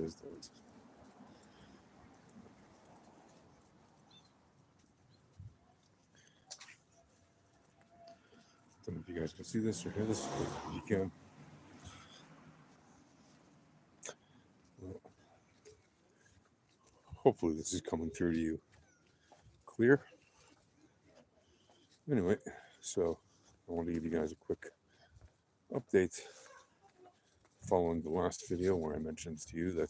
is that I don't know if you guys can see this or hear this, but if you can. Well, hopefully this is coming through to you clear. Anyway, so I want to give you guys a quick update following the last video where I mentioned to you that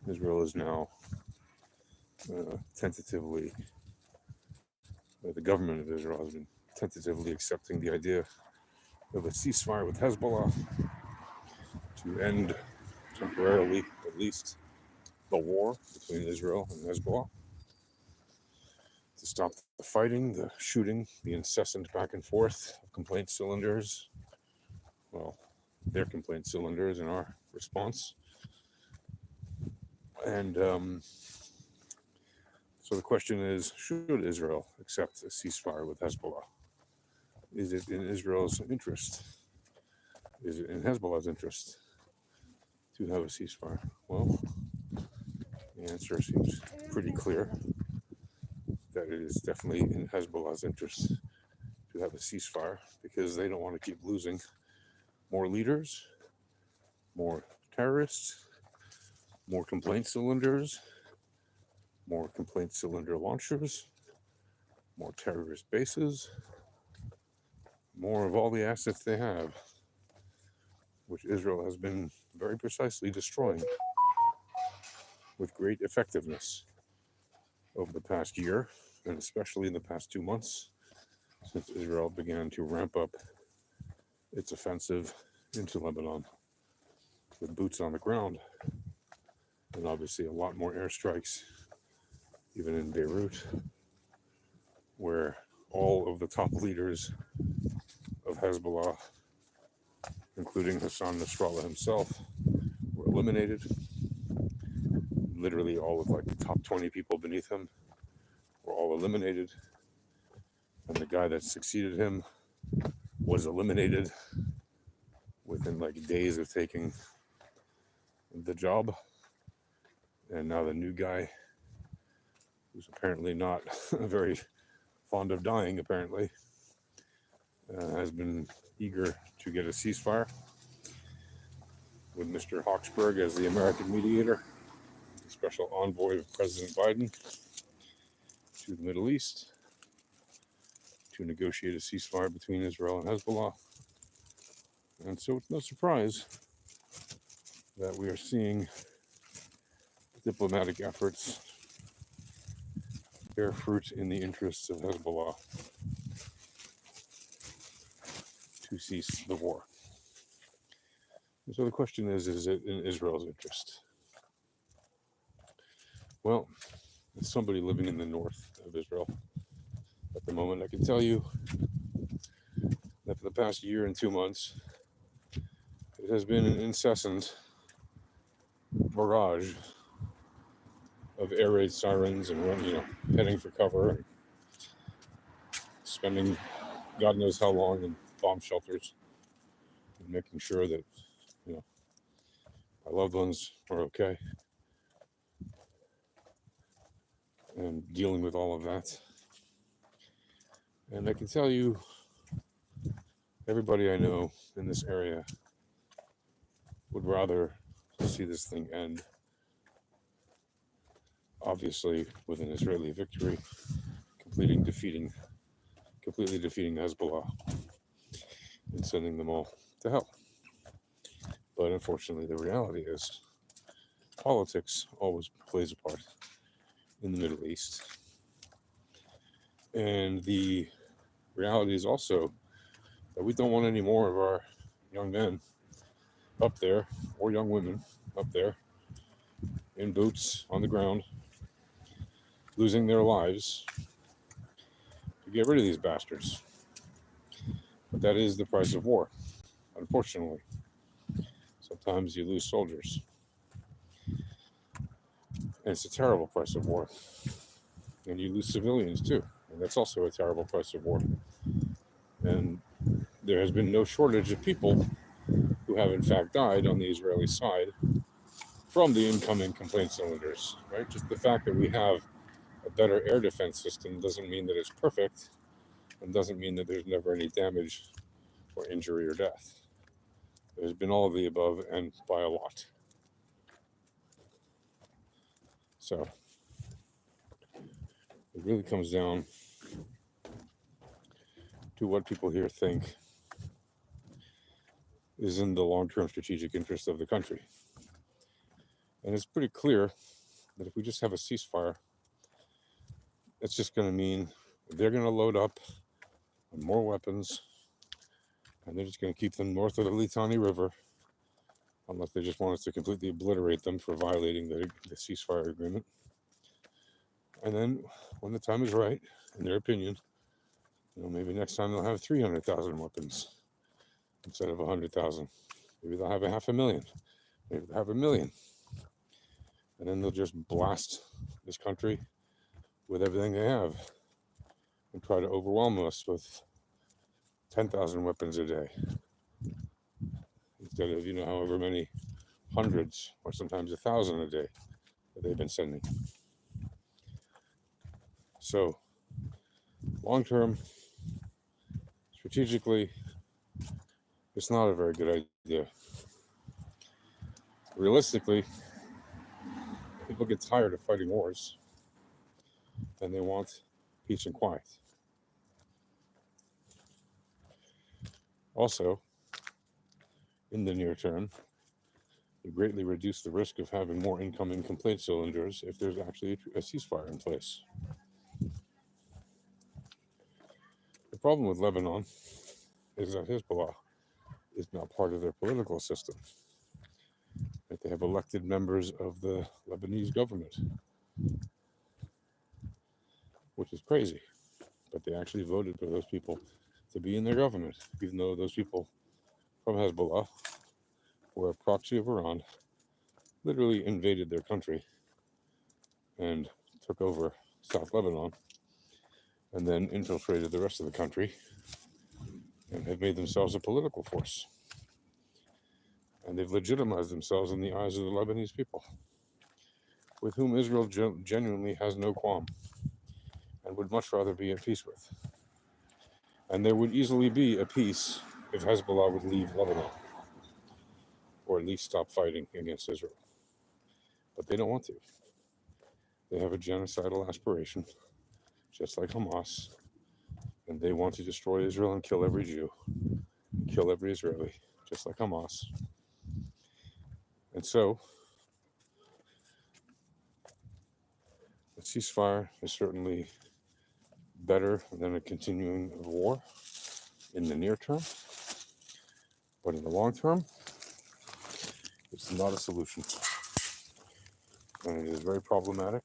Israel is now tentatively, the government of Israel has been tentatively accepting the idea of a ceasefire with Hezbollah to end temporarily, at least, the war between Israel and Hezbollah, to stop the fighting, the shooting, the incessant back and forth of complaint cylinders. Well, their complaint cylinders in our response. And so the question is, should Israel accept a ceasefire with Hezbollah? Is it in Israel's interest? Is it in Hezbollah's interest to have a ceasefire? Well, the answer seems pretty clear that it is definitely in Hezbollah's interest to have a ceasefire because they don't want to keep losing more leaders, more terrorists, more complaint cylinders, more complaint cylinder launchers, more terrorist bases, more of all the assets they have, which Israel has been very precisely destroying with great effectiveness over the past year, and especially in the past 2 months, since Israel began to ramp up its offensive into Lebanon with boots on the ground, and obviously a lot more airstrikes, even in Beirut, where all of the top leaders of Hezbollah, including Hassan Nasrallah himself, were eliminated. Literally all of like the top 20 people beneath him were all eliminated. And the guy that succeeded him was eliminated within like days of taking the job. And now the new guy, who's apparently not very fond of dying, apparently, has been eager to get a ceasefire with Mr. Hochberg as the American mediator, special envoy of President Biden to the Middle East to negotiate a ceasefire between Israel and Hezbollah. And so it's no surprise that we are seeing diplomatic efforts bear fruit in the interests of Hezbollah to cease the war. And so the question is it in Israel's interest? Well, as somebody living in the north of Israel at the moment, I can tell you that for the past year and 2 months, it has been an incessant barrage of air raid sirens and heading for cover and spending God knows how long in bomb shelters and making sure that my loved ones are okay and dealing with all of that. And I can tell you, everybody I know in this area would rather see this thing end, obviously with an Israeli victory, completely defeating Hezbollah and sending them all to hell. But unfortunately, the reality is politics always plays a part in the Middle East. And the reality is also that we don't want any more of our young men up there, or young women up there, in boots on the ground, losing their lives to get rid of these bastards. But that is the price of war, unfortunately. Sometimes you lose soldiers. And it's a terrible price of war. And you lose civilians too. And that's also a terrible price of war. And there has been no shortage of people who have in fact died on the Israeli side from the incoming complaint cylinders, right? Just the fact that we have a better air defense system doesn't mean that it's perfect, and doesn't mean that there's never any damage or injury or death. There's been all of the above, and by a lot. So it really comes down to what people here think is in the long-term strategic interest of the country. And it's pretty clear that if we just have a ceasefire, it's just going to mean they're going to load up on more weapons, and they're just going to keep them north of the Litani River, unless they just want us to completely obliterate them for violating the ceasefire agreement. And then when the time is right, in their opinion, maybe next time they'll have 300,000 weapons instead of 100,000. Maybe they'll have 500,000. Maybe they'll have 1 million. And then they'll just blast this country with everything they have and try to overwhelm us with 10,000 weapons a day instead of, however many hundreds or sometimes 1,000 a day that they've been sending. So, long term, strategically, it's not a very good idea. Realistically, people get tired of fighting wars and they want peace and quiet. Also, in the near term, it greatly reduce the risk of having more incoming complaint cylinders if there's actually a ceasefire in place. The problem with Lebanon is that Hezbollah is not part of their political system. That they have elected members of the Lebanese government, which is crazy. But they actually voted for those people to be in their government, even though those people from Hezbollah were a proxy of Iran, literally invaded their country and took over South Lebanon, and then infiltrated the rest of the country and have made themselves a political force. And they've legitimized themselves in the eyes of the Lebanese people, with whom Israel genuinely has no qualm and would much rather be at peace with. And there would easily be a peace if Hezbollah would leave Lebanon, or at least stop fighting against Israel. But they don't want to. They have a genocidal aspiration, just like Hamas, and they want to destroy Israel and kill every Jew, kill every Israeli, just like Hamas. And so, a ceasefire is certainly better than a continuing of war in the near term, but in the long term, it's not a solution. And it is very problematic.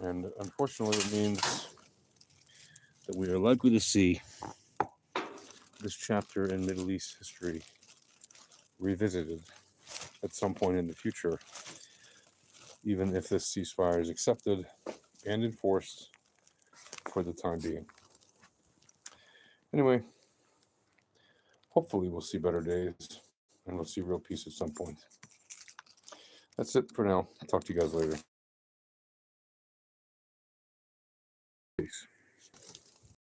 And unfortunately, it means that we are likely to see this chapter in Middle East history revisited at some point in the future, even if this ceasefire is accepted and enforced for the time being. Anyway, hopefully we'll see better days and we'll see real peace at some point. That's it for now. Talk to you guys later.